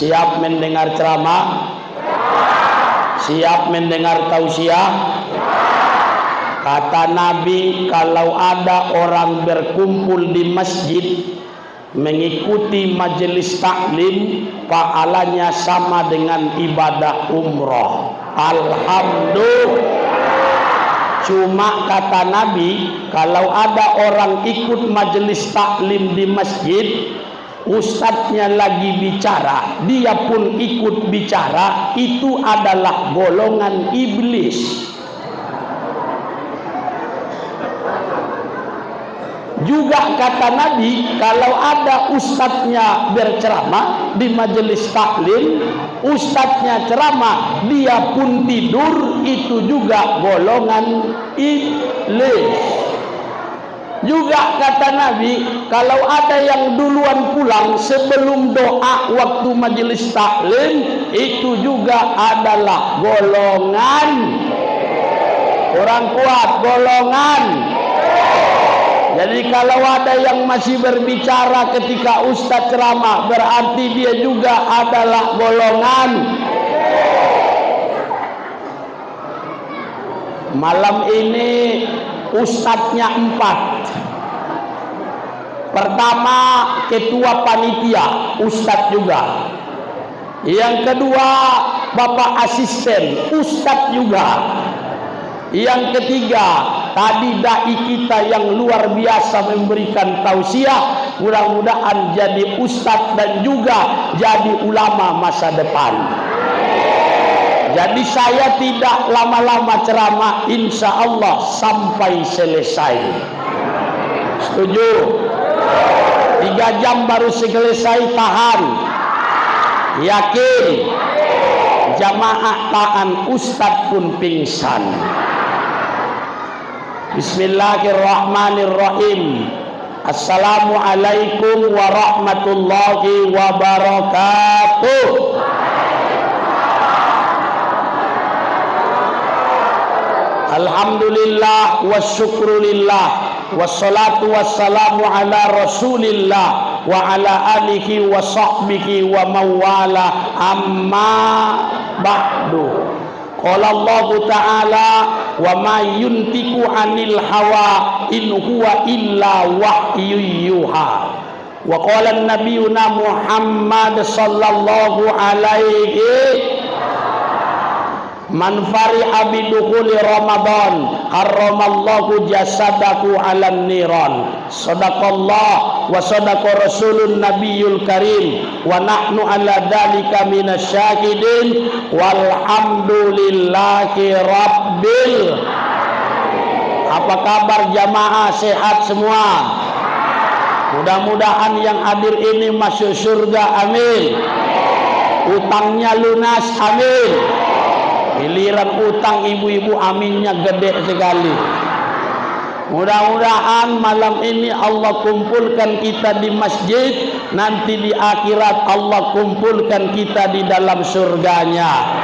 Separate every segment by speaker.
Speaker 1: Siap mendengar ceramah? Siap mendengar tausiah? Kata Nabi, kalau ada orang berkumpul di masjid mengikuti majelis taklim, pahalanya sama dengan ibadah umroh. Alhamdulillah. Cuma kata Nabi, kalau ada orang ikut majelis taklim di masjid, ustadznya lagi bicara, dia pun ikut bicara, itu adalah golongan iblis. Juga kata Nabi, kalau ada ustadznya berceramah di majelis taklim, ustadznya ceramah, dia pun tidur, itu juga golongan iblis. Juga kata Nabi, kalau ada yang duluan pulang sebelum doa waktu majelis taklim, itu juga adalah golongan, orang kuat, golongan. Jadi kalau ada yang masih berbicara ketika ustadz ceramah, berarti dia juga adalah golongan. Malam ini ustadznya 4. Pertama, ketua panitia, ustadz juga. Yang kedua, bapak asisten, ustadz juga. Yang ketiga, tadi dai kita yang luar biasa memberikan tausiah, mudah-mudahan jadi ustadz dan juga jadi ulama masa depan. Jadi saya tidak lama-lama ceramah, insya Allah sampai selesai. Setuju? 3 jam baru selesai, tahan. Yakin? Jamaah tahan, ustadz pun pingsan. Bismillahirrahmanirrahim. Assalamualaikum warahmatullahi wabarakatuh. Alhamdulillah wassyukrulillah wassalatu wassalamu ala rasulillah wa ala alihi wa sahbihi wa mawala, amma ba'du. Qala Allah Ta'ala, wa ma yuntiku anil hawa in huwa illa wahyu yuha. Wa qala nabiyuna Muhammad sallallahu alaihi man fariha bidukhuli Ramadan harramallahu jasadahu 'alan niran. Shadaqallah wa sadaqa rasulun nabiyul karim wa nahnu ala dzalika minasyahidin walhamdulillahi rabbil. Apa kabar jamaah, sehat semua? Mudah-mudahan yang hadir ini masuk surga, amin. Utangnya lunas, amin. Giliran utang ibu-ibu aminnya gede sekali. Mudah-mudahan malam ini Allah kumpulkan kita di masjid, nanti di akhirat Allah kumpulkan kita di dalam surganya.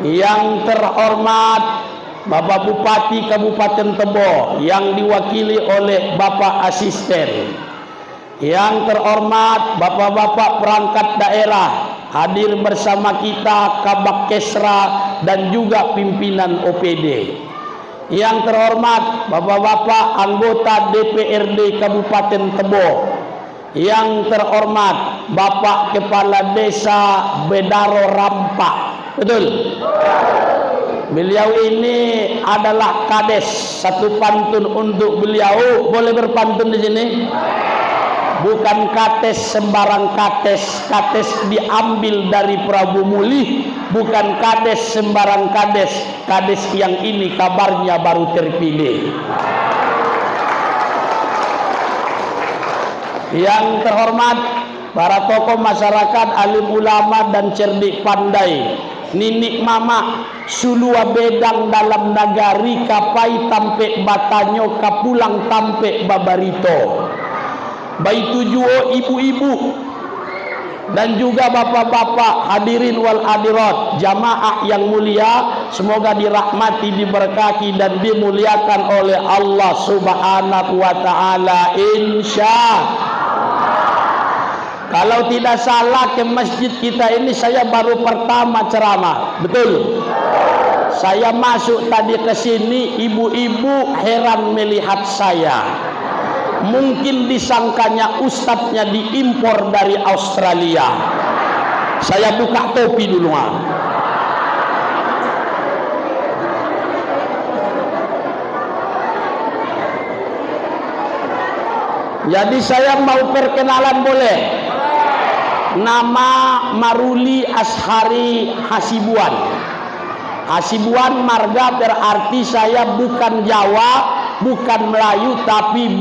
Speaker 1: Yang terhormat Bapak Bupati Kabupaten Tebo yang diwakili oleh Bapak Asisten, yang terhormat Bapak-bapak perangkat daerah hadir bersama kita, Kabak Kesra dan juga pimpinan OPD, yang terhormat Bapak-bapak anggota DPRD Kabupaten Tebo, yang terhormat Bapak Kepala Desa Bedaro Rampak, betul? Beliau ini adalah kades. Satu pantun untuk beliau, boleh berpantun di sini? Bukan kates sembarang kates, kates diambil dari Prabu Muli. Bukan kades sembarang kades, kades yang ini kabarnya baru terpilih. Yang terhormat para tokoh masyarakat, alim ulama dan cerdik pandai, ninik mama sulua bedang dalam nagari, kapai tampe batanyo kapulang tampe babarito, baitu juo ibu-ibu dan juga bapak-bapak, hadirin wal hadirat, jamaah yang mulia, semoga dirahmati, diberkahi dan dimuliakan oleh Allah Subhanahu wa taala, insya. Kalau tidak salah ke masjid kita ini saya baru pertama ceramah, betul? Saya masuk tadi ke sini, ibu-ibu heran melihat saya. Mungkin disangkanya ustadznya diimpor dari Australia. Saya buka topi dulu, Jadi saya mau perkenalan, boleh? Nama Maruli Ashari Hasibuan. Hasibuan marga berarti saya bukan Jawa, bukan Melayu, tapi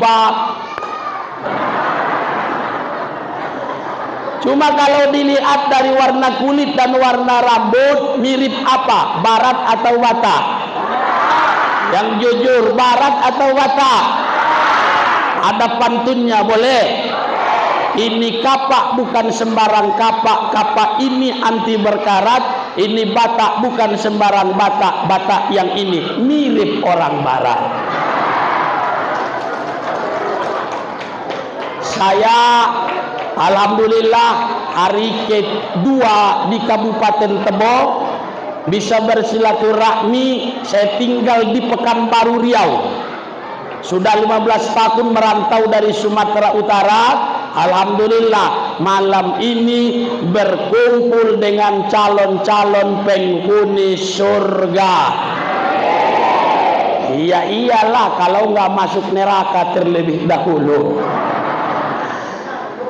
Speaker 1: Cuma kalau dilihat dari warna kulit dan warna rambut, mirip apa? Barat atau Batak? Yang jujur, Barat atau Batak? Ada pantunnya, boleh? Ini kapak bukan sembarang kapak, kapak ini anti berkarat. Ini Batak bukan sembarang Batak, Batak yang ini mirip orang Barat. Saya alhamdulillah hari kedua di Kabupaten Tebo bisa bersilaturahmi. Saya tinggal di Pekanbaru Riau. Sudah 15 tahun merantau dari Sumatera Utara. Alhamdulillah malam ini berkumpul dengan calon-calon penghuni surga. Iya iyalah, kalau nggak masuk neraka terlebih dahulu.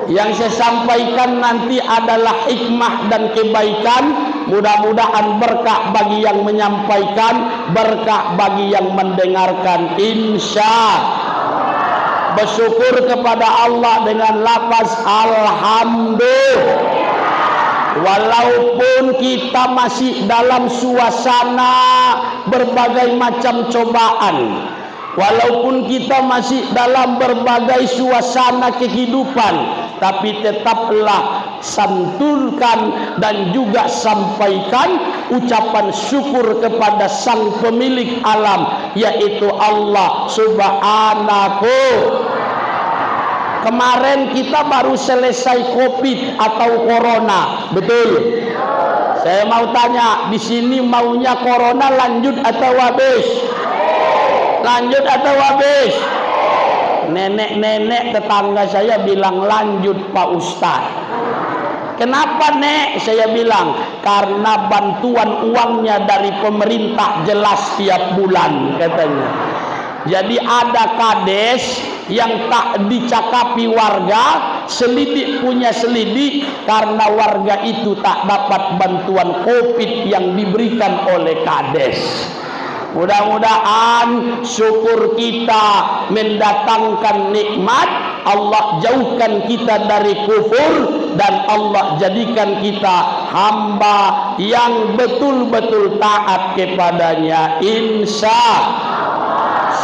Speaker 1: Yang saya sampaikan nanti adalah hikmah dan kebaikan. Mudah-mudahan berkah bagi yang menyampaikan, berkah bagi yang mendengarkan, insya. Bersyukur kepada Allah dengan lafaz alhamdulillah. Walaupun kita masih dalam suasana berbagai macam cobaan, walaupun kita masih dalam berbagai suasana kehidupan, tapi tetaplah santurkan dan juga sampaikan ucapan syukur kepada sang pemilik alam, yaitu Allah Subhanahu. Kemarin kita baru selesai COVID atau corona, betul? Saya mau tanya, di sini maunya corona lanjut atau habis? Lanjut atau habis? Nenek-nenek tetangga saya bilang lanjut Pak Ustadz. Kenapa, Nek? Saya bilang karena bantuan uangnya dari pemerintah jelas tiap bulan, katanya. Jadi ada kades yang tak dicakapi warga, selidik punya selidik, karena warga itu tak dapat bantuan COVID yang diberikan oleh kades. Mudah-mudahan syukur kita mendatangkan nikmat, Allah jauhkan kita dari kufur, dan Allah jadikan kita hamba yang betul-betul taat kepadanya, insya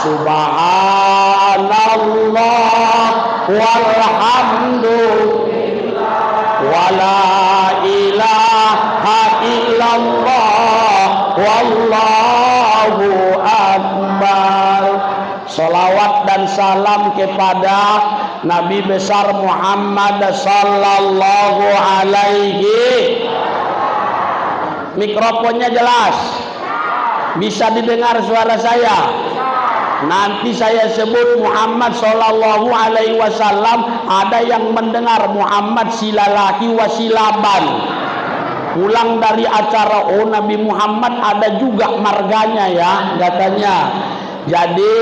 Speaker 1: subhanallah walhamdulillah wala ilaha illallah wallahu akbar. Salawat dan salam kepada Nabi besar Muhammad sallallahu alaihi. Mikrofonnya jelas, bisa didengar suara saya. Nanti saya sebut Muhammad sallallahu alaihi wasallam, ada yang mendengar Muhammad silalaki wasilaban. Pulang dari acara, oh Nabi Muhammad ada juga marganya ya katanya. Jadi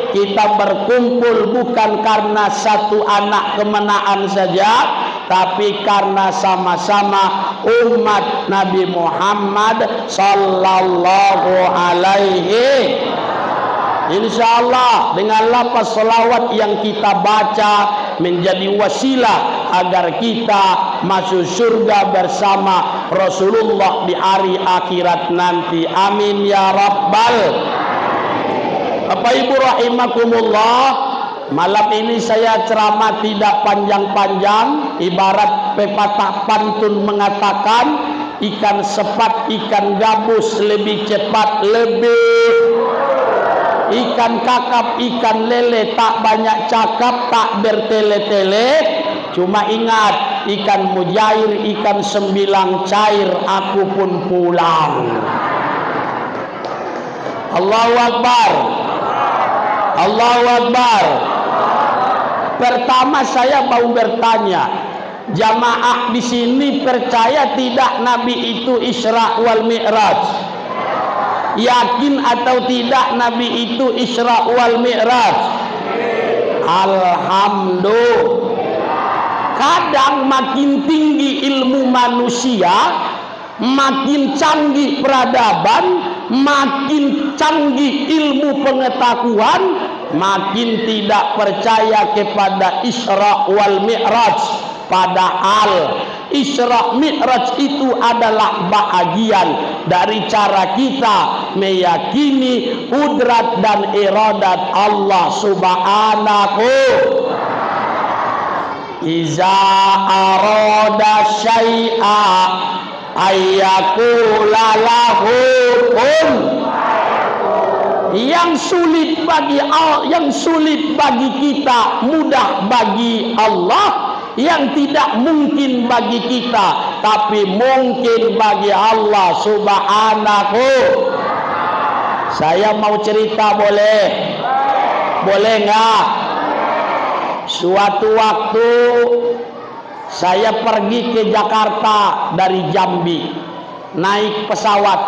Speaker 1: kita berkumpul bukan karena satu anak kemenaan saja, tapi karena sama-sama umat Nabi Muhammad sallallahu alaihi. Insyaallah dengan lafaz salawat yang kita baca menjadi wasilah agar kita masuk surga bersama Rasulullah di hari akhirat nanti. Amin ya rabbal. Bapak Ibu rahimakumullah, malam ini saya ceramah tidak panjang-panjang, ibarat pepatah pantun mengatakan ikan sepat ikan gabus lebih cepat ikan kakap ikan lele tak banyak cakap tak bertele-tele. Cuma ingat, ikan mujair ikan sembilang cair, aku pun pulang. Allahu Akbar, Allahu Akbar. Pertama saya mau bertanya, jamaah di sini percaya tidak Nabi itu Isra wal Mi'raj? Yakin atau tidak Nabi itu Isra wal Mi'raj? Alhamdulillah. Kadang makin tinggi ilmu manusia, makin canggih peradaban, makin canggih ilmu pengetahuan, makin tidak percaya kepada Isra wal Mi'raj. Padahal Isra Mi'raj itu adalah bahagian dari cara kita meyakini kudrat dan iradat Allah subhanahu. Iza arada syai'a ayyakula lahu kun. Yang sulit bagi kita mudah bagi Allah, yang tidak mungkin bagi kita tapi mungkin bagi Allah subhanahu. Saya mau cerita, boleh? Boleh nggak? Suatu waktu saya pergi ke Jakarta dari Jambi, naik pesawat.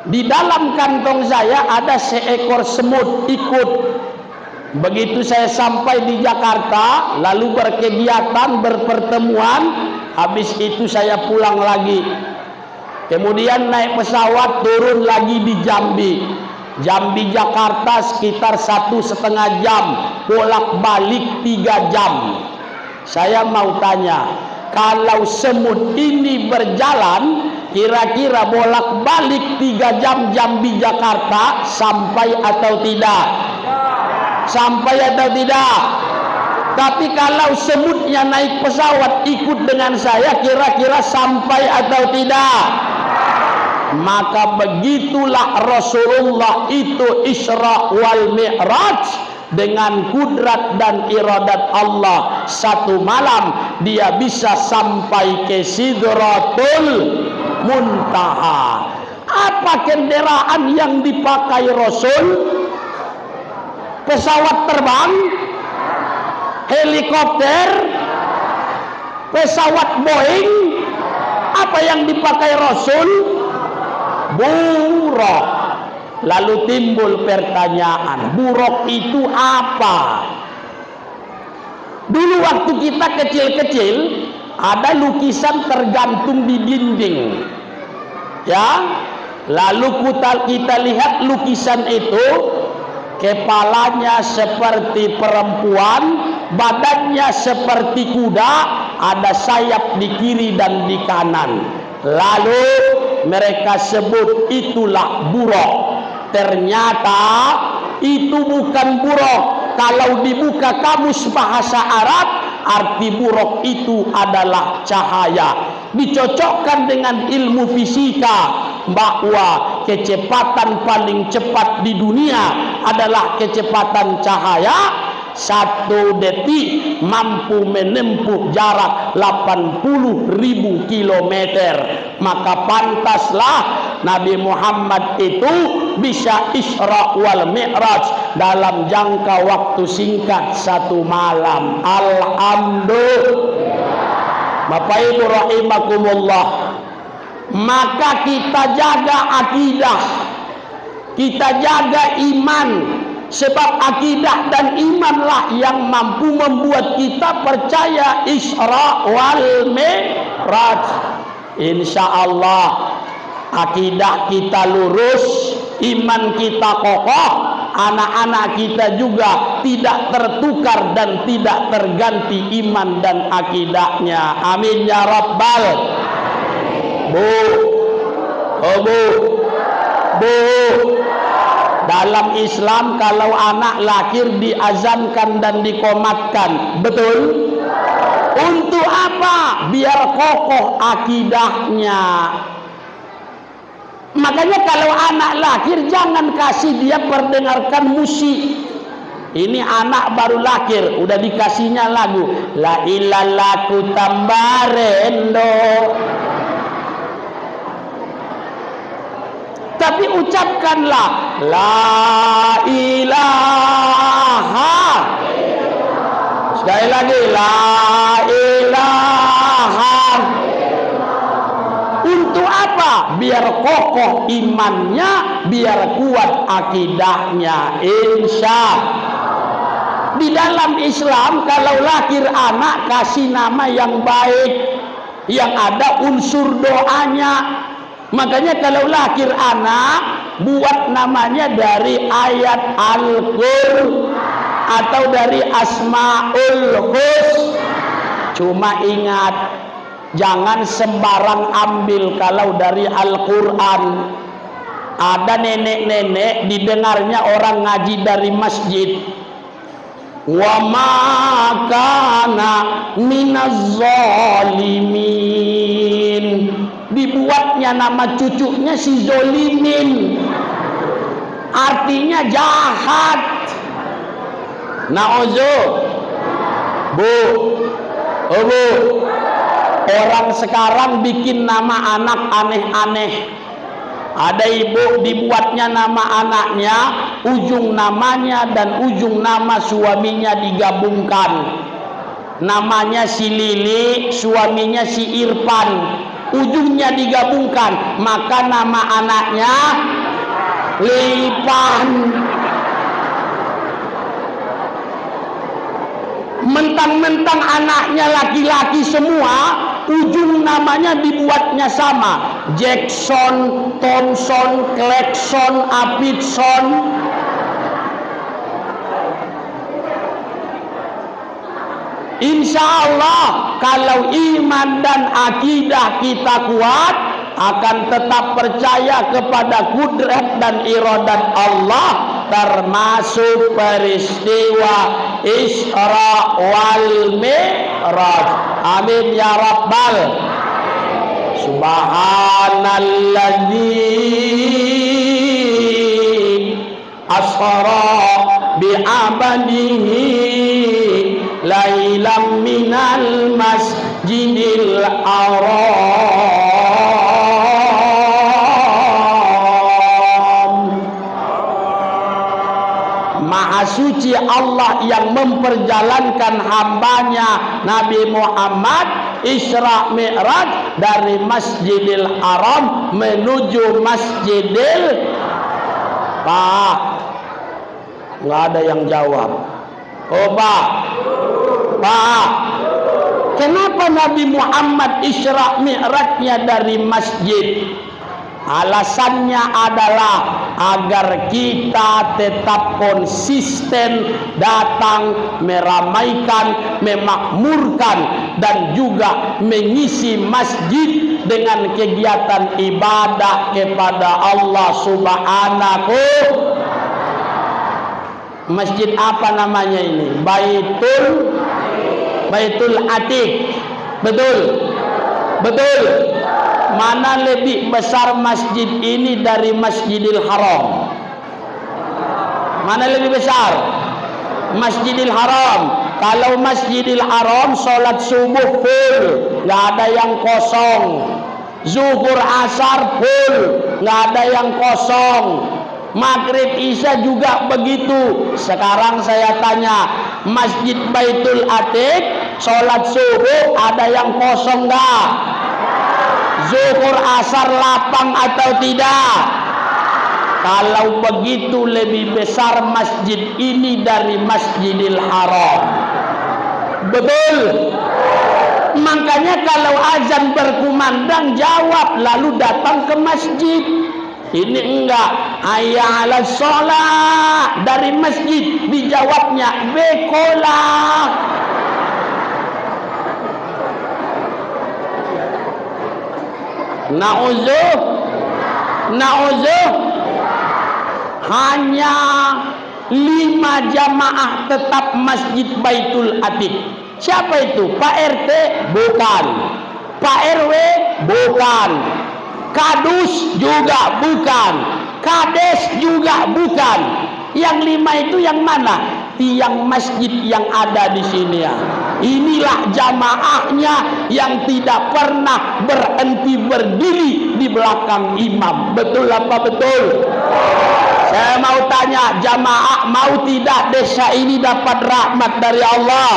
Speaker 1: Di dalam kantong saya ada seekor semut ikut. Begitu saya sampai di Jakarta, lalu berkegiatan, berpertemuan, habis itu saya pulang lagi. Kemudian naik pesawat, turun lagi di Jambi. Jambi Jakarta sekitar 1,5 jam, bolak-balik 3 jam. Saya mau tanya, kalau semut ini berjalan, kira-kira bolak-balik 3 jam Jambi Jakarta sampai atau tidak? Sampai atau tidak? Tapi kalau semutnya naik pesawat ikut dengan saya, kira-kira sampai atau tidak? Maka begitulah Rasulullah itu Isra wal Mi'raj dengan kudrat dan iradat Allah. Satu malam dia bisa sampai ke Sidratul Muntaha. Apa kendaraan yang dipakai Rasul? Pesawat terbang, helikopter, pesawat Boeing. Apa yang dipakai Rasul? Buruk. Lalu timbul pertanyaan, buruk itu apa? Dulu waktu kita kecil-kecil, ada lukisan tergantung di dinding. Ya, Lalu kita lihat lukisan itu, kepalanya seperti perempuan, badannya seperti kuda, ada sayap di kiri dan di kanan. Lalu mereka sebut itulah buraq. Ternyata itu bukan buraq. Kalau dibuka kamus bahasa Arab, arti buraq itu adalah cahaya. Dicocokkan dengan ilmu fisika bahwa kecepatan paling cepat di dunia adalah kecepatan cahaya. 1 detik mampu menempuh jarak 80.000 kilometer. Maka pantaslah Nabi Muhammad itu bisa Isra wal Mi'raj dalam jangka waktu singkat 1 malam. Alhamdulillah. Bapak Ibu rahimakumullah. Maka kita jaga akidah, kita jaga iman, sebab akidah dan imanlah yang mampu membuat kita percaya Isra wal Mi'raj. Insyaallah akidah kita lurus, iman kita kokoh, anak-anak kita juga tidak tertukar dan tidak terganti iman dan akidahnya. Amin ya rabbal. Bu, dalam Islam kalau anak lahir diazankan dan dikomatkan, betul? Untuk apa? Biar kokoh akidahnya. Makanya kalau anak lahir jangan kasih dia perdengarkan musik. Ini anak baru lahir, udah dikasihnya lagu La ilaha ku tambarendo. Tapi ucapkanlah La ilaha. Sekali lagi La ilaha. Untuk apa? Biar kokoh imannya, biar kuat akidahnya. Insya. Di dalam Islam kalau lahir anak kasih nama yang baik, yang ada unsur doanya. Makanya kalau lahir anak buat namanya dari ayat Al-Qur'an atau dari Asmaul Husna. Cuma ingat, jangan sembarang ambil kalau dari Al-Qur'an. Ada nenek-nenek didengarnya orang ngaji dari masjid. Wa ma kana minaz zalimin. Dibuatnya nama cucunya si Zolimin, artinya jahat. Nauzu. Bu, orang sekarang bikin nama anak aneh-aneh. Ada ibu dibuatnya nama anaknya, ujung namanya dan ujung nama suaminya digabungkan. Namanya si Lili, suaminya si Irfan, ujungnya digabungkan, maka nama anaknya Lipan. Mentang-mentang anaknya laki-laki semua, ujung namanya dibuatnya sama. Jackson, Thompson, Clarkson, Apitson. Insya Allah kalau iman dan akidah kita kuat, akan tetap percaya kepada kudrat dan iradat Allah, termasuk peristiwa Isra wal Mi'raj. Amin ya rabbal. Subhanalladzi asra bi'abadihi lailam minal masjidil haram. Maha suci Allah yang memperjalankan hambanya Nabi Muhammad Isra Mi'raj dari Masjidil Haram menuju Masjidil. Pak, nggak ada yang jawab. Oh Pak, kenapa Nabi Muhammad Isra Mi'rajnya dari masjid? Alasannya adalah agar kita tetap konsisten datang meramaikan, memakmurkan dan juga mengisi masjid dengan kegiatan ibadah kepada Allah Subhanahu. Masjid apa namanya ini? Baitul Atiq. Betul? Betul. Mana lebih besar masjid ini dari Masjidil Haram? Mana lebih besar? Masjidil Haram. Kalau Masjidil Haram sholat subuh full, nggak ada yang kosong. Zuhur asar full, nggak ada yang kosong. Maghrib isya juga begitu. Sekarang saya tanya, Masjid Baitul Atiq sholat subuh ada yang kosong nggak? Zuhur asar lapang atau tidak? Kalau begitu lebih besar masjid ini dari Masjidil Haram. Betul? Makanya kalau azan berkumandang jawab lalu datang ke masjid. Ini enggak, hayya 'alas shalah dari masjid dijawabnya bekolah. Na'uzuh hanya 5 jamaah tetap Masjid Baitul Atiq. Siapa itu? Pak RT? Bukan. Pak RW? Bukan. Kadus juga bukan. Kades juga bukan. Yang 5 itu yang mana? Tiang masjid yang ada di sini ya. Inilah jamaahnya yang tidak pernah berhenti berdiri di belakang imam. Betul apa betul? Saya mau tanya, jamaah mau tidak desa ini dapat rahmat dari Allah?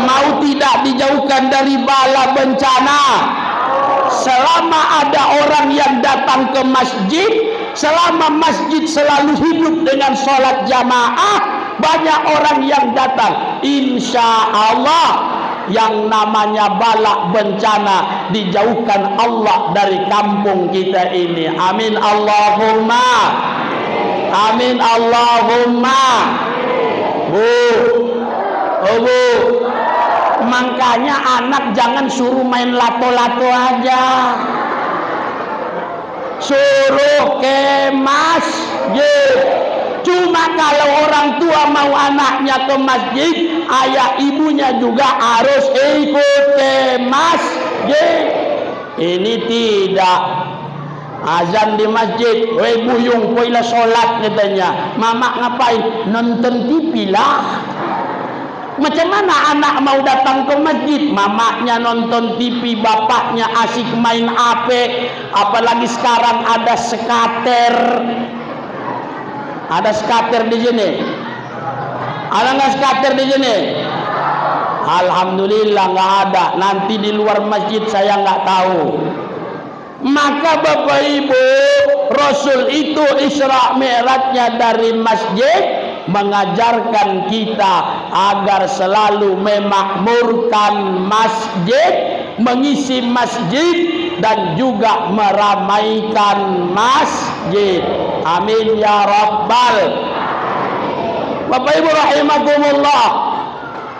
Speaker 1: Mau tidak dijauhkan dari bala bencana? Selama ada orang yang datang ke masjid, selama masjid selalu hidup dengan sholat jamaah, banyak orang yang datang. Insya Allah yang namanya bala bencana dijauhkan Allah dari kampung kita ini. Amin Allahumma. Amin Allahumma. Bu, makanya anak jangan suruh main lato-lato aja, suruh ke masjid. Cuma kalau orang tua mau anaknya ke masjid, ayah ibunya juga harus ikut ke masjid. Ini tidak. Azan di masjid, weh buyung poila sholat katanya. Mama ngapain? Nonton TV lah. Macam mana anak mau datang ke masjid? Mamanya nonton TV, bapaknya asik main HP. Apalagi sekarang ada skater. Ada skater di sini? Ada nggak skater di sini? Alhamdulillah nggak ada. Nanti di luar masjid saya nggak tahu. Maka Bapak Ibu, Rasul itu Isra Mi'rajnya dari masjid mengajarkan kita agar selalu memakmurkan masjid, mengisi masjid dan juga meramaikan masjid. Amin ya Rabbal. Bapak Ibu rahimakumullah.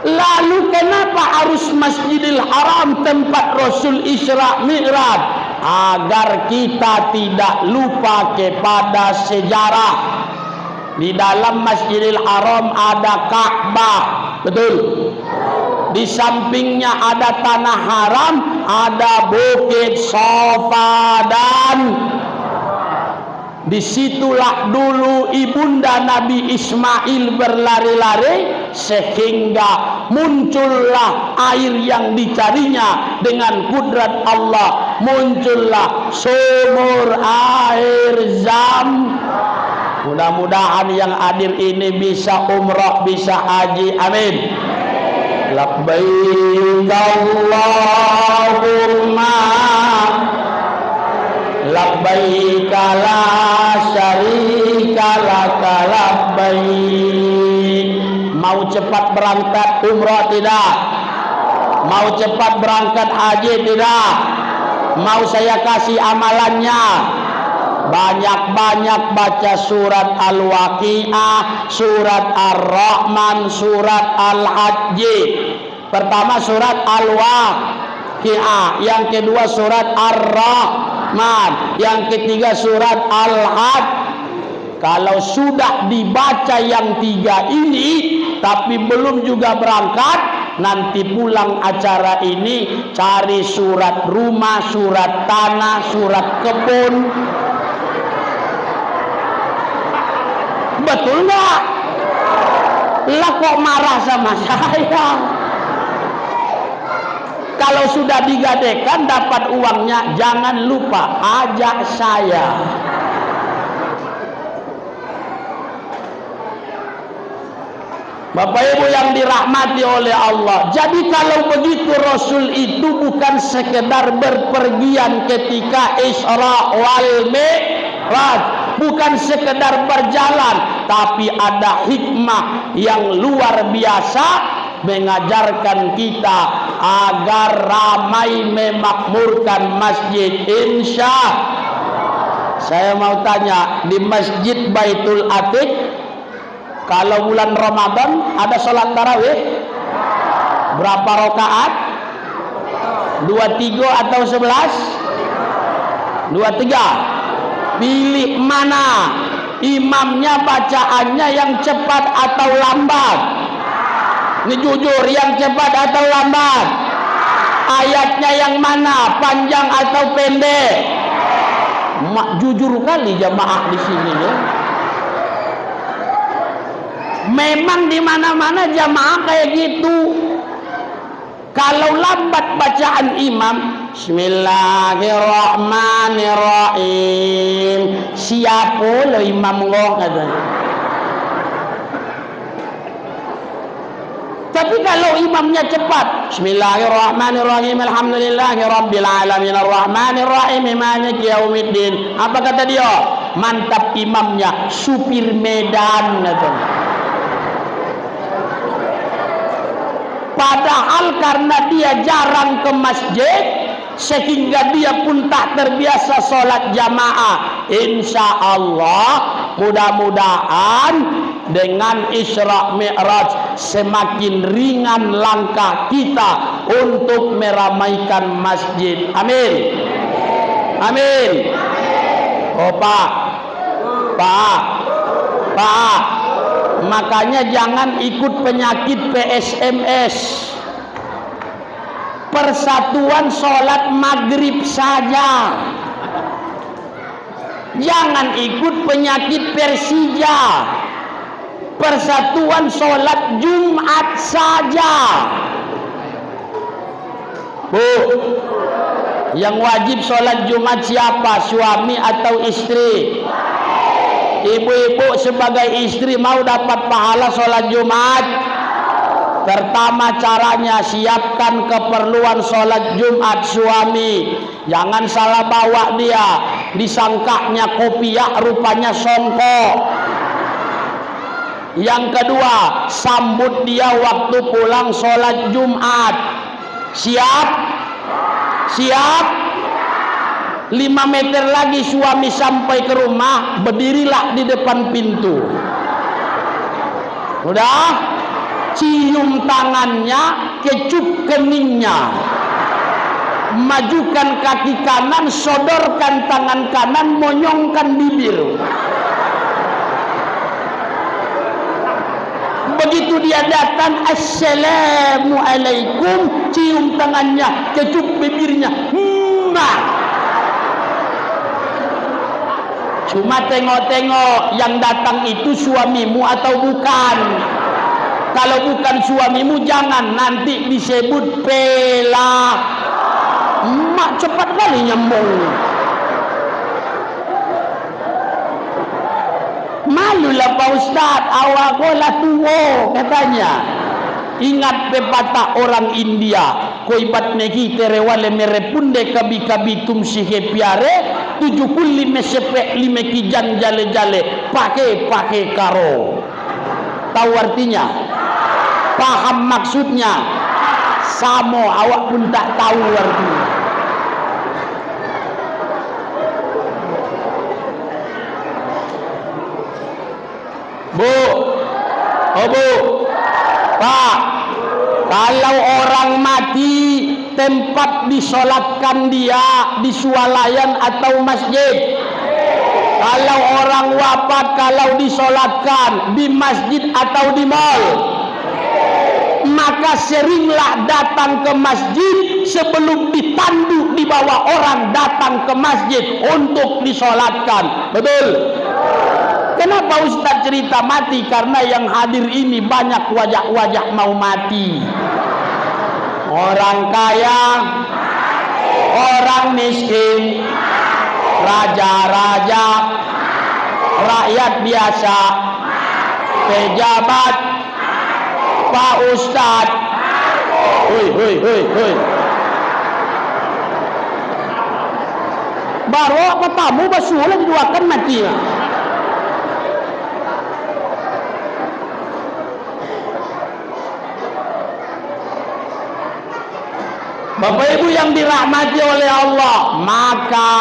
Speaker 1: Lalu kenapa harus Masjidil Haram tempat Rasul Isra Mi'raj? Agar kita tidak lupa kepada sejarah. Di dalam Masjidil Haram ada Ka'bah, betul? Di sampingnya ada tanah haram, ada Bukit Safa, dan disitulah dulu ibunda Nabi Ismail berlari-lari sehingga muncullah air yang dicarinya dengan kudrat Allah. Muncullah sumur air Zam. Mudah-mudahan yang hadir ini bisa umrah, bisa haji. Amin. Labbaik Allahumma labbaik la syarika laka labbaik. Mau cepat berangkat umrah tidak? Mau cepat berangkat haji tidak? Mau saya kasih amalannya? Banyak-banyak baca surat Al-Waqi'ah, surat Ar-Rahman, surat Al-Hajj. Pertama surat Al-Waqi'ah, yang kedua surat Ar-Rahman, yang ketiga surat Al-Hajj. Kalau sudah dibaca yang tiga ini tapi belum juga berangkat, nanti pulang acara ini cari surat rumah, surat tanah, surat kebun. Betul nggak? Lah kok marah sama saya? Kalau sudah digadekan dapat uangnya, jangan lupa ajak saya. Bapak Ibu yang dirahmati oleh Allah. Jadi kalau begitu Rasul itu bukan sekedar berpergian ketika Isra wal Mi'raj, bukan sekedar berjalan, tapi ada hikmah yang luar biasa mengajarkan kita agar ramai memakmurkan masjid. Insya saya mau tanya, di Masjid Baitul Atiq kalau bulan Ramadan ada sholat tarawih berapa rakaat? 23 atau 11? 23. Pilih mana? Imamnya bacaannya yang cepat atau lambat? Ini jujur, yang cepat atau lambat? Ayatnya yang mana? Panjang atau pendek? Jujur kali jamaah di sini ya. Memang di mana-mana jamaah kayak gitu. Kalau lambat bacaan imam, Bismillahirrahmanirrahim, siapa lo imam lo katanya. Tapi kalau imamnya cepat, Bismillahirrahmanirrahim, Alhamdulillahirabbil alamin, arrahmanirrahim, maliki yaumiddin. Apa kata dia? Mantap imamnya, supir Medan katanya. Padahal karena dia jarang ke masjid, sehingga dia pun tak terbiasa sholat jamaah. Insya Allah mudah-mudahan dengan Isra Mi'raj semakin ringan langkah kita untuk meramaikan masjid. Amin. Amin. Oh Pak, makanya jangan ikut penyakit PSMS. Persatuan sholat maghrib saja. Jangan ikut penyakit Persija. Persatuan sholat Jumat saja. Bu, yang wajib sholat Jumat siapa? Suami atau istri? Ibu-ibu sebagai istri mau dapat pahala sholat Jumat, pertama caranya siapkan keperluan sholat Jumat suami. Jangan salah bawa dia, disangkanya kopiah rupanya songkok. Yang kedua, sambut dia waktu pulang sholat Jumat. Siap? Siap? 5 meter lagi suami sampai ke rumah, berdirilah di depan pintu. Udah? Cium tangannya, kecup keningnya. Majukan kaki kanan, sodorkan tangan kanan, monyongkan bibir. Begitu dia datang, Assalamualaikum, cium tangannya, kecup bibirnya. Cuma tengok-tengok yang datang itu suamimu atau bukan. Kalau bukan suamimu jangan, nanti disebut pela. Emak cepat kali nyambung. Malulah Pak Ustaz, awak kolah tua katanya. Ingat pepatah orang India, koibat neki terewale merepunde kabi-kabi tumsihe piare, 7 kulli mesepek lime kijan jale-jale, pakai karo. Tahu artinya? Paham maksudnya? Samo awak pun tak tahu artinya. Bu, oh bu, Pak, kalau orang mati tempat disolatkan dia di swalayan atau masjid? Kalau orang wafat kalau disolatkan di masjid atau di mal? Maka seringlah datang ke masjid sebelum ditandu dibawa orang datang ke masjid untuk disolatkan. Betul? Kenapa Ustaz cerita mati? Karena yang hadir ini banyak wajah-wajah mau mati. Orang kaya, orang miskin, raja-raja, rakyat biasa, pejabat, Pak Ustad. Hoi. Baru apa tamu basulah diduakan mati. Bapak Ibu yang dirahmati oleh Allah, maka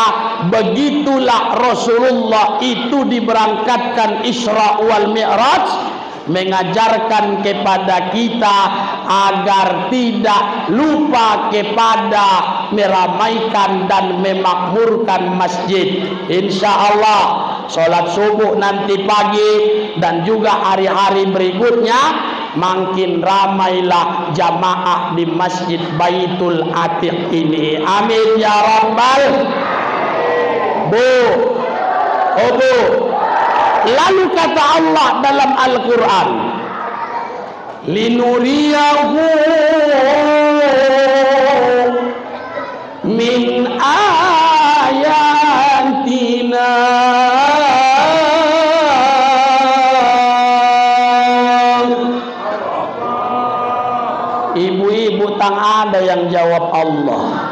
Speaker 1: begitulah Rasulullah itu diberangkatkan Isra wal Mi'raj, mengajarkan kepada kita agar tidak lupa kepada meramaikan dan memakmurkan masjid. Insya Allah sholat subuh nanti pagi dan juga hari-hari berikutnya makin ramailah jamaah di Masjid Baitul Atiq ini. Amin ya rabbal. Bu, oh bu. Lalu kata Allah dalam Al-Quran, linuriyahu min ayatina. Ibu-ibu tang ada yang jawab Allah.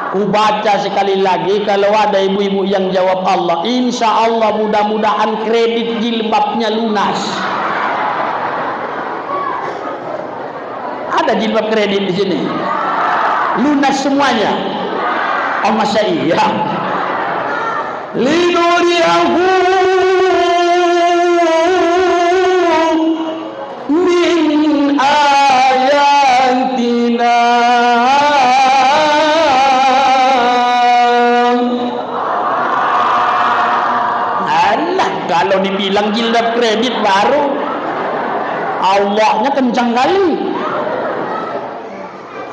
Speaker 1: Ku baca sekali lagi, kalau ada ibu-ibu yang jawab Allah, insya Allah mudah-mudahan kredit jilbabnya lunas. Ada jilbab kredit di sini, lunas semuanya. Oh masa iya? Linuriyahu min ayatina. Kalau dibilang jilbab kredit baru, Allahnya kencang kali.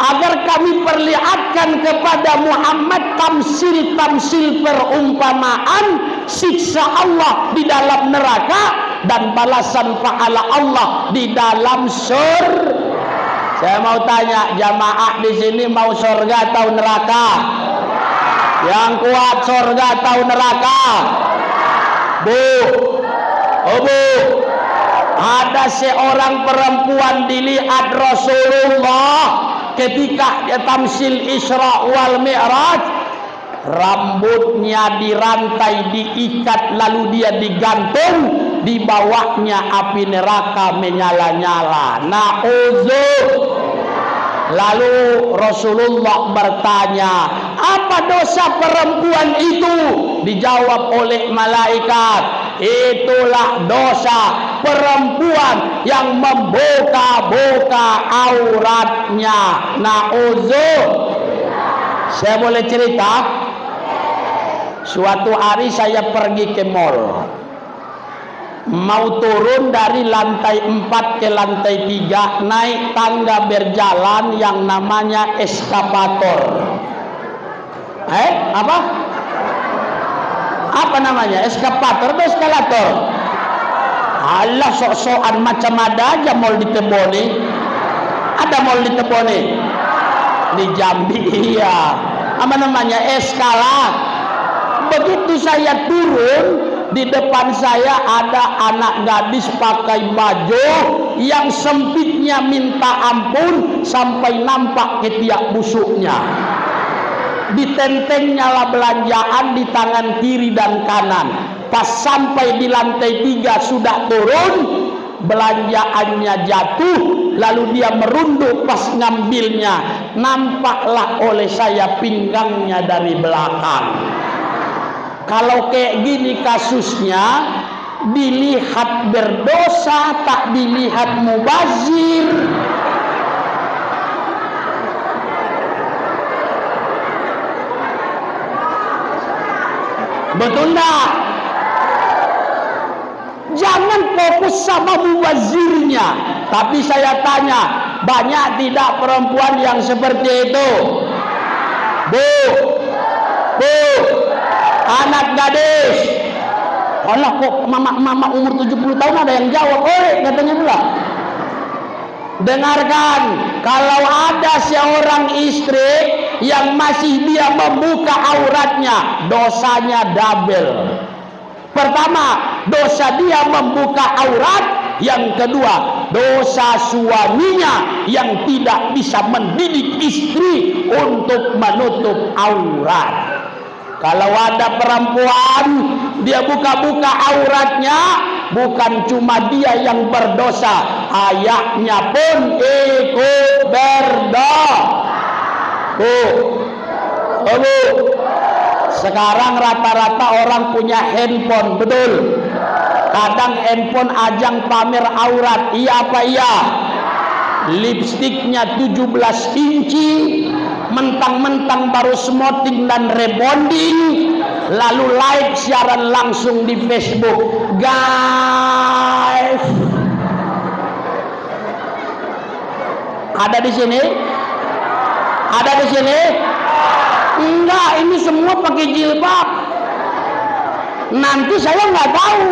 Speaker 1: Agar kami perlihatkan kepada Muhammad tamsil-tamsil perumpamaan siksa Allah di dalam neraka dan balasan pahala Allah di dalam surga. Saya mau tanya jamaah di sini, mau surga atau neraka? Yang kuat surga atau neraka? Bu, oh bu, ada seorang perempuan dilihat Rasulullah ketika dia tamsil Isra wal Mi'raj, rambutnya dirantai, diikat, lalu dia digantung, di bawahnya api neraka menyala-nyala. Na'udzubillah. Lalu Rasulullah bertanya, apa dosa perempuan itu? Dijawab oleh malaikat, itulah dosa perempuan yang membuka-buka auratnya. Na'udzubillah. Saya boleh cerita? Suatu hari saya pergi ke mall, mau turun dari lantai 4 ke lantai 3, naik tangga berjalan yang namanya eskapator. Apa namanya? Eskapator atau eskalator? Allah, sok-sokan macam ada aja mall di Teboni. Ada mall di Teboni? Di Jambi, iya. Apa namanya? Eskalator. Begitu saya turun, di depan saya ada anak gadis pakai baju yang sempitnya minta ampun sampai nampak ketiak busuknya. Ditentengnya lah belanjaan di tangan kiri dan kanan. Pas sampai di lantai 3 sudah turun, belanjaannya jatuh, lalu dia merunduk pas ngambilnya. Nampaklah oleh saya pinggangnya dari belakang. Kalau kayak gini kasusnya, dilihat berdosa, tak dilihat mubazir. Betul enggak? Jangan fokus sama mubazirnya. Tapi saya tanya, banyak tidak perempuan yang seperti itu? Bu, anak gadis. Allah, kok mama umur 70 tahun ada yang jawab? Katanya pula. Dengarkan, kalau ada seorang istri yang masih dia membuka auratnya, dosanya double. Pertama, dosa dia membuka aurat. Yang kedua, dosa suaminya yang tidak bisa mendidik istri untuk menutup aurat. Kalau ada perempuan dia buka-buka auratnya, bukan cuma dia yang berdosa, ayahnya pun ikut berdosa. Bu, sekarang rata-rata orang punya handphone, betul? Kadang handphone ajang pamer aurat, iya apa iya? Lipstiknya 17 inci, mentang-mentang baru smoothing dan rebonding, lalu live siaran langsung di Facebook. Guys, ada di sini? Ada di sini? Enggak, ini semua pakai jilbab. Nanti saya nggak tahu.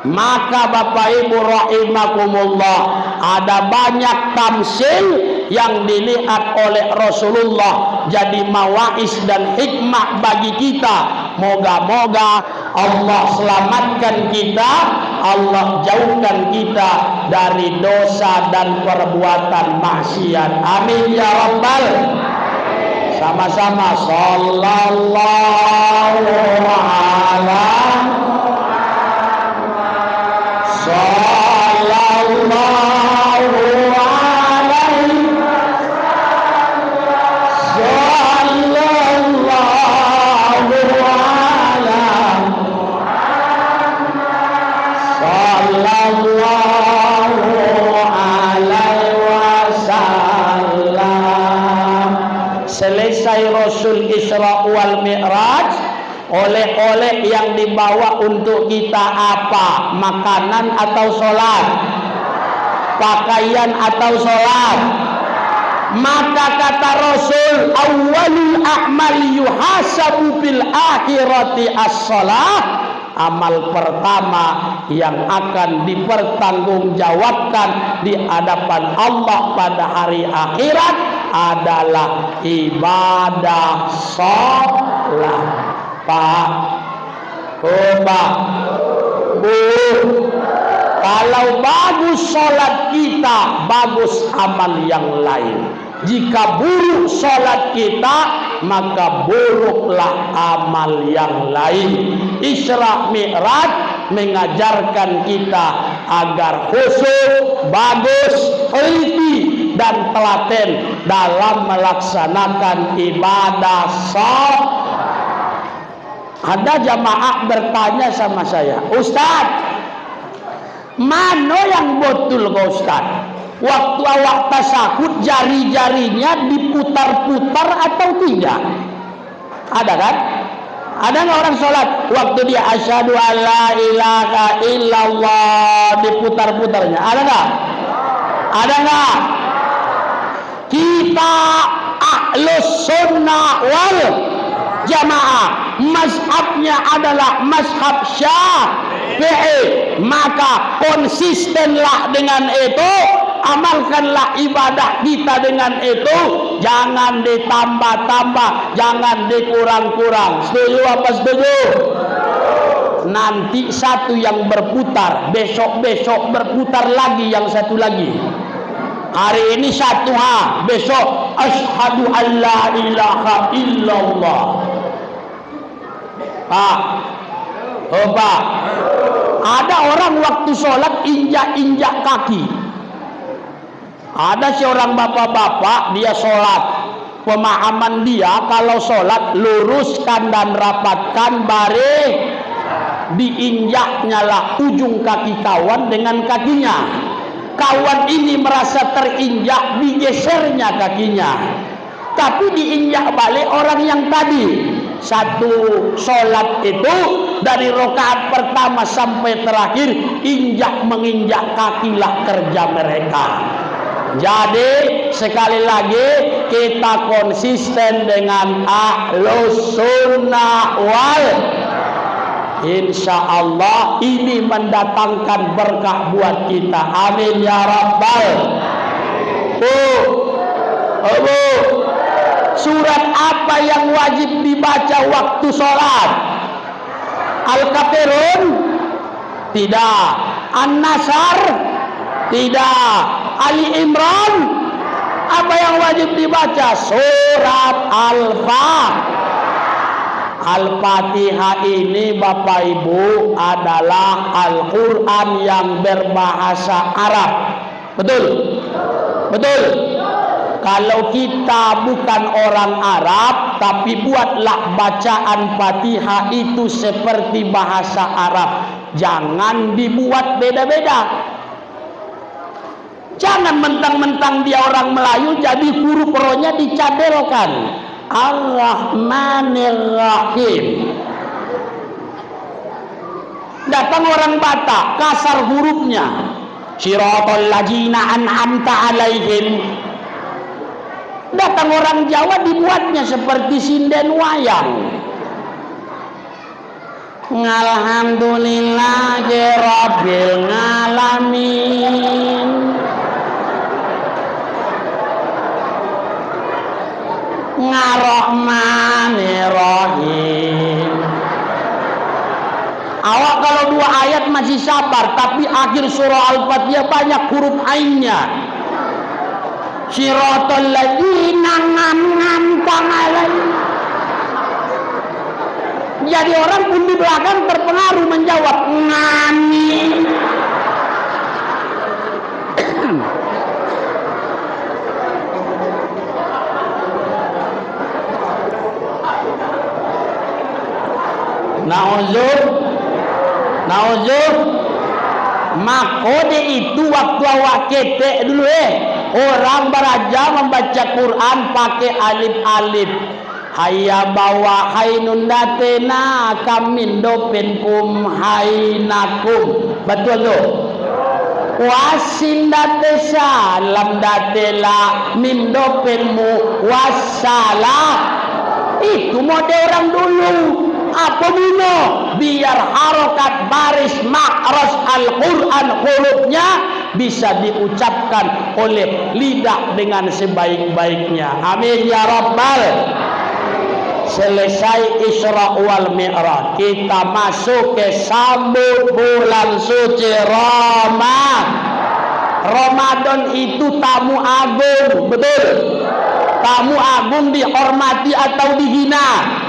Speaker 1: Maka Bapak Ibu rahimakumullah, ada banyak tamsil yang dilihat oleh Rasulullah jadi mawais dan hikmah bagi kita. Moga-moga Allah selamatkan kita, Allah jauhkan kita dari dosa dan perbuatan maksiat. Amin ya rabbal. Sama-sama sallallahu alaihi selesai Rasul Isra wal Mi'raj, oleh-oleh yang dibawa untuk kita apa? Makanan atau sholat? Pakaian atau sholat? Maka kata Rasul, awwalul a'mali yuhasabu bil akhirati as-sholat. Amal pertama yang akan dipertanggungjawabkan di hadapan Allah pada hari akhirat adalah ibadah sholat. Pak, Pak, Bu, kalau bagus sholat kita, bagus amal yang lain. Jika buruk sholat kita, maka buruklah amal yang lain. Isra Mi'raj mengajarkan kita agar khusyuk, bagus, teliti dan telaten dalam melaksanakan ibadah sholat. Ada jamaah bertanya sama saya, Ustadz, mana yang betul kau Ustadz? Waktu awak tasahud jari-jarinya diputar-putar atau tidak? Ada kan? Ada nggak orang sholat waktu dia asyhadu alla ilaha illallah diputar-putarnya? Ada nggak? Ada nggak? Kita ahlus sunnah wal jamaah, mazhabnya adalah mazhab Syafi'i, maka konsistenlah dengan itu, amalkanlah ibadah kita dengan itu, jangan ditambah-tambah, jangan dikurang-kurang. Setuju apa setuju? Nanti satu yang berputar, besok-besok berputar lagi yang satu lagi. Hari ini satu besok asyhadu alla ilaha illallah. Pak, Pak, ada orang waktu sholat injak-injak kaki. Ada seorang bapak-bapak, dia sholat. Pemahaman dia kalau sholat luruskan dan rapatkan baris diinjaknya lah ujung kaki kawan dengan kakinya. Kawan ini merasa terinjak, digesernya kakinya, tapi diinjak balik orang yang tadi. Satu sholat itu dari rakaat pertama sampai terakhir injak menginjak kakilah kerja mereka. Jadi sekali lagi kita konsisten dengan Ahlus Sunnah wal, insya Allah ini mendatangkan berkah buat kita. Amin ya Rabbal. Surat apa yang wajib dibaca waktu sholat? Al-Kafirun? Tidak. An-Nasr? Tidak. Ali Imran? Apa yang wajib dibaca? Surat Al-Fatihah ini Bapak Ibu adalah Al-Quran yang berbahasa Arab. Betul? Betul? Kalau kita bukan orang Arab, tapi buatlah bacaan Fatihah itu seperti bahasa Arab. Jangan dibuat beda-beda. Jangan mentang-mentang dia orang Melayu, jadi huruf rohnya dicadelkan. Ar-Rahmanir-Rahim. Datang orang Batak, kasar hurufnya. Siratal ladzina an'amta alaihim. Datang orang Jawa dibuatnya seperti sinden wayang. Alhamdulillahi rabbil alamin. Ar-Rahmanir-Rahim. Awak kalau dua ayat masih sabar, tapi akhir surah Al-Fatihah banyak huruf ainnya. Siratal ladzina an'amta alaihim. Jadi orang pun di belakang terpengaruh menjawab ngamin. Nauzub. Makode itu waktu awak ketek dulu orang beraja membaca Quran pakai alif-alif. Hayya bawa hainun datena kamin dopen kum hainakum. Betul tuh. Wasin date salam datela mim dopenmu wassalam. Itu mode orang dulu. Apa dulu? Biar harokat baris makros Al-Quran hurufnya bisa diucapkan oleh lidah dengan sebaik-baiknya. Amin ya Rabbal. Selesai Isra wal Mi'raj, kita masuk ke sambut bulan suci Ramadan itu tamu agung, betul? Tamu agung dihormati atau dihina?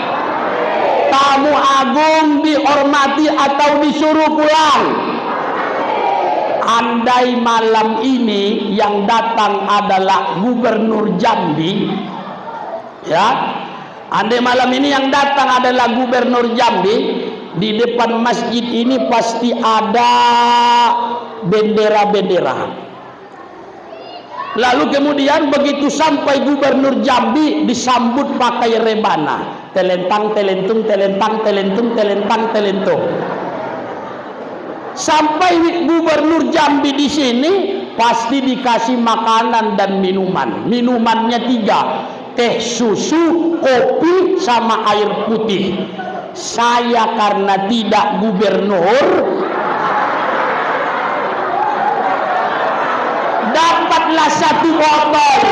Speaker 1: Tamu agung dihormati atau disuruh pulang? Andai malam ini yang datang adalah Gubernur Jambi, ya. Andai malam ini yang datang adalah Gubernur Jambi, di depan masjid ini pasti ada bendera-bendera. Lalu kemudian begitu sampai Gubernur Jambi disambut pakai rebana. Telentang, telentung, telentang, telentung, telentang, telentung. Sampai Gubernur Jambi di sini pasti dikasih makanan dan minuman. Minumannya 3, teh susu, kopi, sama air putih. Saya karena tidak gubernur, dapatlah 1 botol.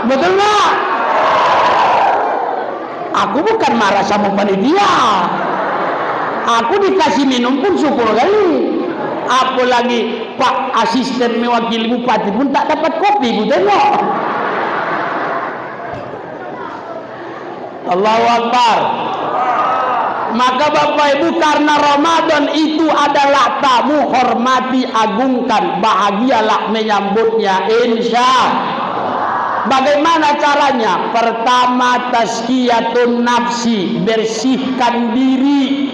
Speaker 1: Betul nggak? Aku bukan marah sama panitia. Aku dikasih minum pun syukur kali. Apalagi Pak Asisten Wakil Bupati pun tak dapat kopi, ku tengok. Allahu Akbar. Maka Bapak Ibu, karena Ramadan itu adalah tamu, hormati, agungkan, bahagialah menyambutnya, insya. Bagaimana caranya? Pertama, tazkiyatun nafsi, bersihkan diri.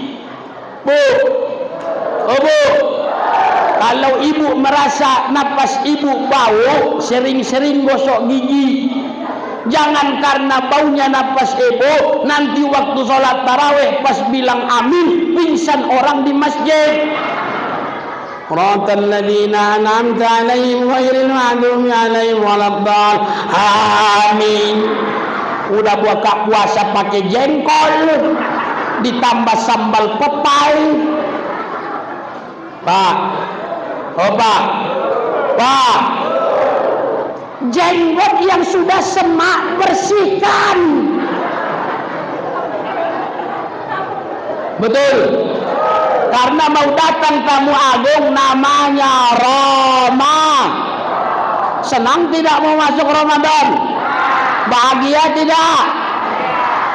Speaker 1: Bu, oh bu, kalau ibu merasa napas ibu bau, sering-sering gosok gigi. Jangan karena baunya napas ibu, nanti waktu sholat tarawih pas bilang amin, pingsan orang di masjid. Ratal ladzina an'amta 'alaihim ghairil maghdubi 'alaihim waladdallin. Amin. Udah buka puasa pakai jengkol, ditambah sambal pepai. Pak, oh Pak, jenggot yang sudah semak bersihkan. Betul. Karena mau datang tamu agung namanya Roma. Senang tidak mau masuk Ramadan? Bahagia tidak?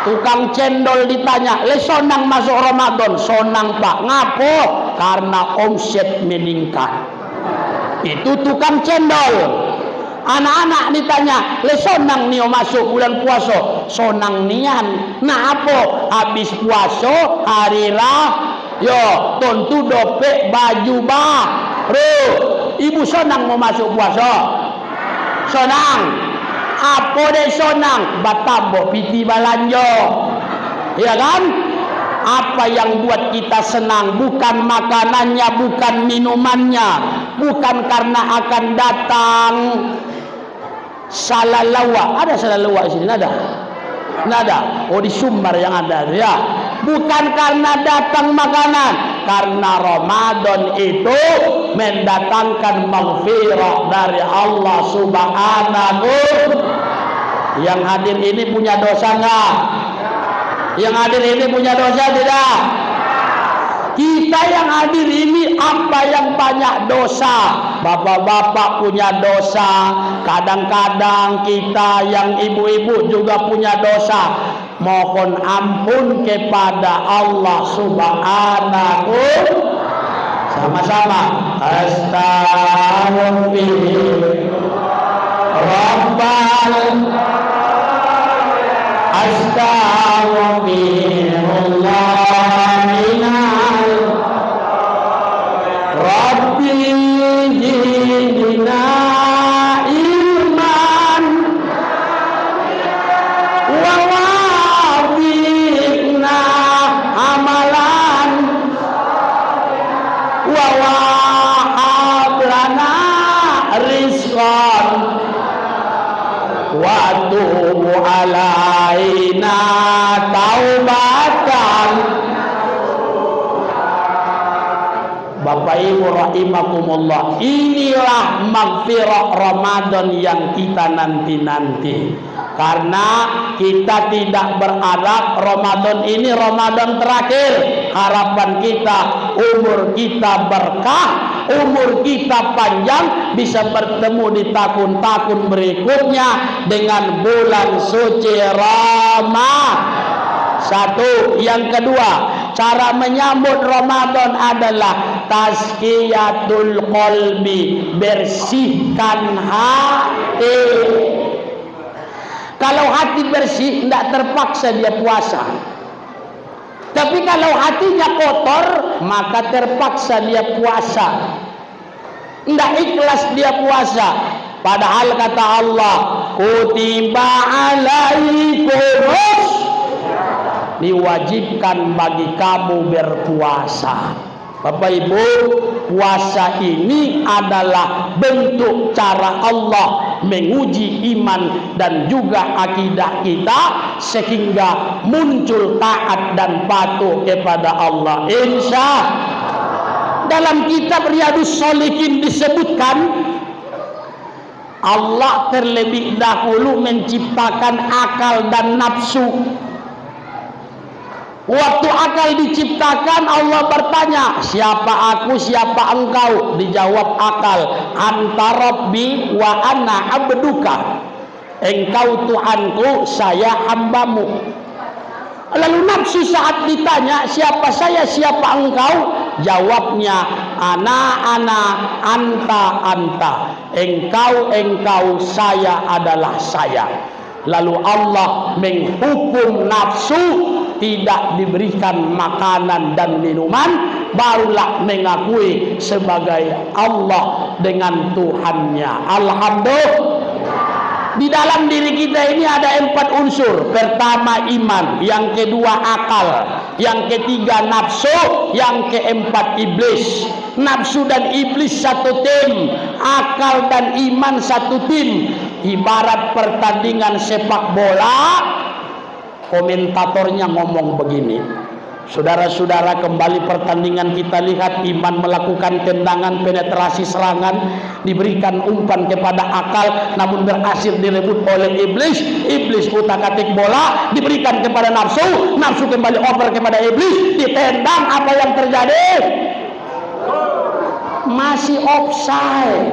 Speaker 1: Tukang cendol ditanya, "Le sonang masuk Ramadan?" "Sonang Pak." "Ngapo?" "Karena omset meningkat." Itu tukang cendol. Anak-anak ditanya, "Le sonang nio masuk bulan puasa?" "Sonang nian." "Nah apa?" "Habis puasa hari raya yo tentu dopek baju baru." Ibu sonang mau masuk puasa? Sonang. Apa deh sonang? Batambo piti balanjo. Ya kan? Apa yang buat kita senang? Bukan makanannya, bukan minumannya, bukan karena akan datang salalawa. Ada salalawa di sini? Nada? Nada. Oh, di Sumbar yang ada ya. Bukan karena datang makanan, karena Ramadan itu mendatangkan maghfirah dari Allah Subhanahu. Yang hadir ini punya dosa enggak? Yang hadir ini punya dosa tidak? Kita yang hadir ini apa yang banyak dosa? Bapak-bapak punya dosa, kadang-kadang kita yang ibu-ibu juga punya dosa. Mohon ampun kepada Allah Subhanahu. Sama-sama. Astaghfirullah Rabbal Astaghfirullah minal Rabbi jidina iman wa wafiqna amalan wa wahablana rizqan wa tubu alaina taubatan. Bapak Ibu rahimakumullah, inilah maghfirah Ramadan yang kita nanti-nanti. Karena kita tidak berharap Ramadan ini Ramadan terakhir. Harapan kita umur kita berkah, umur kita panjang, bisa bertemu di tahun-tahun berikutnya dengan bulan suci Ramadan. Satu. Yang kedua, cara menyambut Ramadan adalah tazkiyatul qalbi, bersihkan hati. Kalau hati bersih, tidak terpaksa dia puasa. Tapi kalau hatinya kotor, maka terpaksa dia puasa. Tidak ikhlas dia puasa. Padahal kata Allah, kutiba alaikumus, diwajibkan bagi kamu berpuasa. Bapak Ibu, puasa ini adalah bentuk cara Allah menguji iman dan juga akidah kita sehingga muncul taat dan patuh kepada Allah. Insya dalam kitab Riyadhus Shalihin disebutkan Allah terlebih dahulu menciptakan akal dan nafsu. Waktu akal diciptakan, Allah bertanya, siapa aku, siapa engkau? Dijawab akal, anta rabbi wa ana abduka. Engkau Tuhanku, saya hambamu. Lalu nafsu saat ditanya, siapa saya, siapa engkau? Jawabnya, ana, anta, engkau, saya adalah saya. Lalu Allah menghukum nafsu tidak diberikan makanan dan minuman, barulah mengakui sebagai Allah dengan Tuhannya. Alhamdulillah. Di dalam diri kita ini ada 4 unsur. Pertama iman, yang kedua akal, yang ketiga nafsu, yang keempat iblis. Nafsu dan iblis satu tim, akal dan iman satu tim. Ibarat pertandingan sepak bola, komentatornya ngomong begini, saudara-saudara, kembali pertandingan kita lihat, iman melakukan tendangan, penetrasi serangan, diberikan umpan kepada akal, namun berhasil direbut oleh iblis. Iblis utak-atik bola, diberikan kepada nafsu, nafsu kembali over kepada iblis, ditendang. Apa yang terjadi? Masih offside.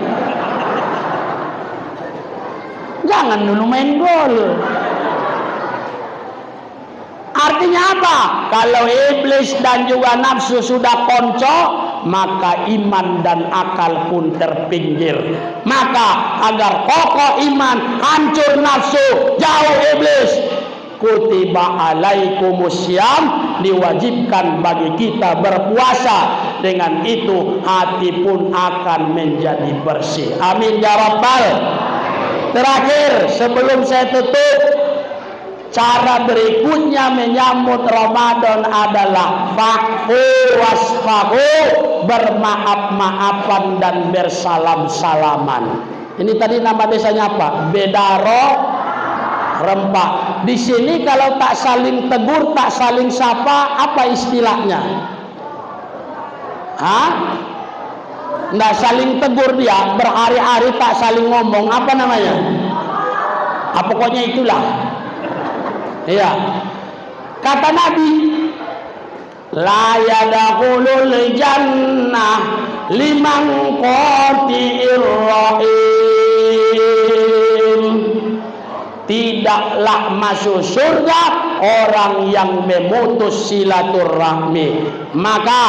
Speaker 1: Jangan dulu main gol. Artinya apa? Kalau iblis dan juga nafsu sudah konco, maka iman dan akal pun terpinggir. Maka agar kokoh iman, hancur nafsu, jauh iblis, kutiba alaikumussyam, diwajibkan bagi kita berpuasa. Dengan itu hati pun akan menjadi bersih. Amin ya rabbal. Terakhir sebelum saya tutup, cara berikutnya menyambut Ramadan adalah fa'fu wasfahu, bermaaf-maafan dan bersalam-salaman. Ini tadi nama desanya apa? Bedaro Rempah. Di sini kalau tak saling tegur, tak saling sapa, apa istilahnya? Hah? Nggak saling tegur dia, berhari-hari tak saling ngomong, apa namanya? Pokoknya itulah. Iya. Kata Nabi, la yadkhulul jannah liman qati'ir rahim. Tidaklah masuk surga orang yang memutus silaturahmi. Maka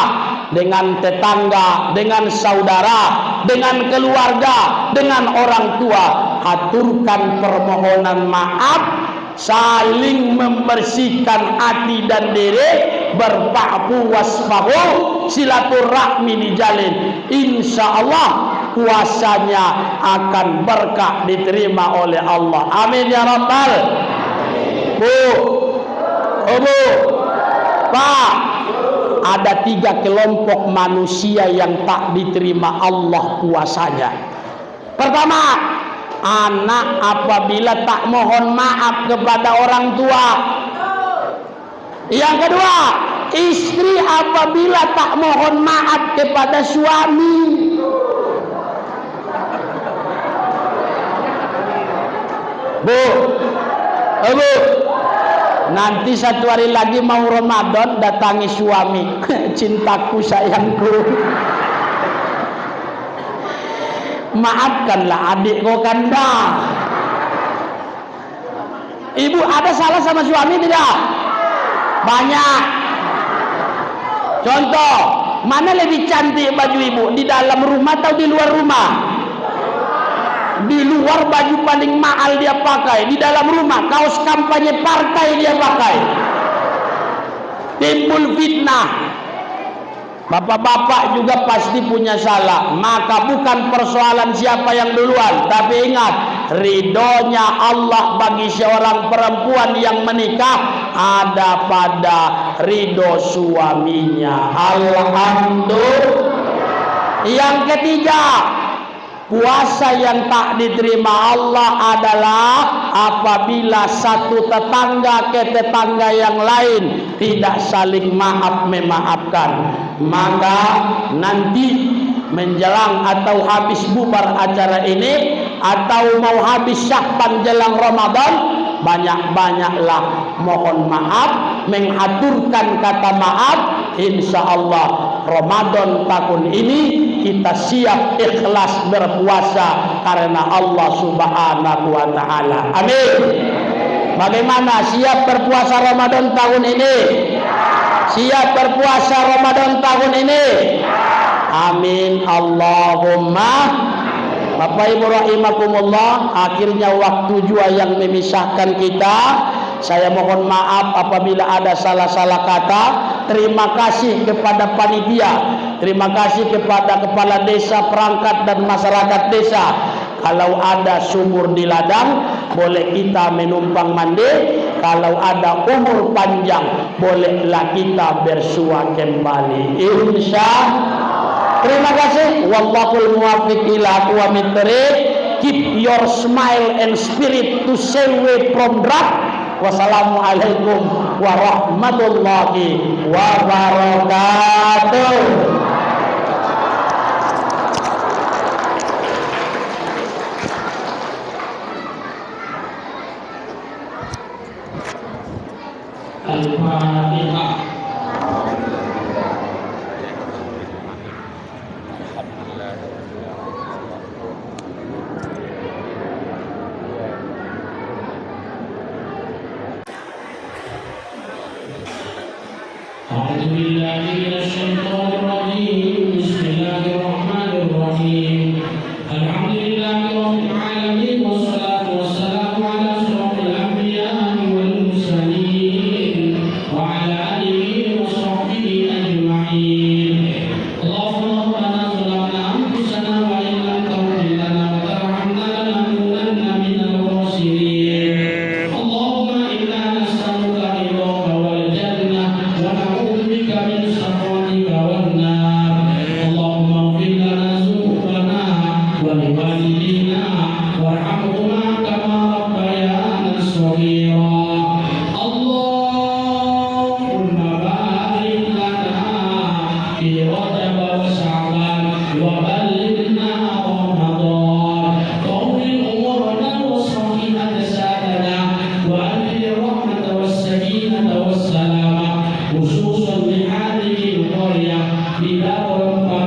Speaker 1: dengan tetangga, dengan saudara, dengan keluarga, dengan orang tua, aturkan permohonan maaf, saling membersihkan hati dan diri, berfa'fu wasfahu, silaturahmi dijalin. Insya Allah puasanya akan berkah, diterima oleh Allah. Amin ya rabbal. Bu, Pak, ada 3 kelompok manusia yang tak diterima Allah puasanya. Pertama, anak apabila tak mohon maaf kepada orang tua. Yang kedua, istri apabila tak mohon maaf kepada suami. Bu, nanti satu hari lagi mau Ramadan, datangi suami. Cintaku, sayangku, maafkanlah adikku kanda. Ibu ada salah sama suami tidak? Banyak. Contoh, mana lebih cantik baju ibu, di dalam rumah atau di luar rumah? Di luar baju paling mahal dia pakai, di dalam rumah kaos kampanye partai dia pakai. Timbul fitnah. Bapak-bapak juga pasti punya salah. Maka bukan persoalan siapa yang duluan, tapi ingat, ridhonya Allah bagi seorang perempuan yang menikah ada pada ridho suaminya. Alhamdulillah. Yang ketiga, puasa yang tak diterima Allah adalah apabila satu tetangga ke tetangga yang lain tidak saling maaf memaafkan. Maka nanti menjelang atau habis bubar acara ini, atau mau habis Sya'ban jelang Ramadan, banyak-banyaklah mohon maaf, mengaturkan kata maaf. Insya Allah Ramadan tahun ini kita siap ikhlas berpuasa karena Allah Subhanahu wa ta'ala. Amin. Bagaimana, siap berpuasa Ramadan tahun ini? Siap berpuasa Ramadan tahun ini? Amin Allahumma. Bapak Ibu rahimakumullah, akhirnya waktu jua yang memisahkan kita. Saya mohon maaf apabila ada salah-salah kata. Terima kasih kepada panitia, terima kasih kepada kepala desa, perangkat dan masyarakat desa. Kalau ada sumur di ladang, boleh kita menumpang mandi. Kalau ada umur panjang, bolehlah kita bersua kembali. Insya. Terima kasih. Wallahul muwaffiq ila aqwamit thoriq. Keep your smile and spirit to stay away from drug. Wassalamualaikum warahmatullahi wabarakatuh. Al-Fatihah. أعوذ بالله من الشيطان الرجيم. بسم الله الرحمن الرحيم. الحمد لله رب العالمين والصلاة والسلام على أشرف الأنبياء والمرسلين وعلى آله وصحبه أجمعين. اللهم ربنا ظلمنا أنفسنا وإن لم تغفر لنا وترحمنا لنكونن من الخاسرين. اللهم إنا نسألك رضاك والجنة ونعوذ بك من سخطك والنار. اللهم اغفر لنا ذنوبنا ولوالدينا وارحمهما كما ربيانا صغيرا. اللهم بارك لنا في رجب وشعبان وبلغنا رمضان. طول امورنا وصحح جسادنا وانزل الرحمه والسكينه والسلامه خصوصا لهذه القريه بدار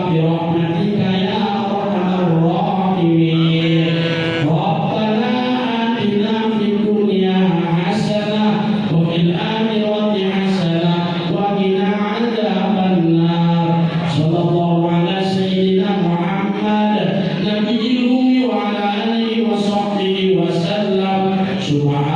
Speaker 1: برحمتك يا ارحم الراحمين. ربنا آتنا في الدنيا حسنه وفي الاخره حسنه وقنا عذاب النار. صلى الله على سيدنا محمد نبي الأمي وعلى آله وصحبه وسلم. سبحان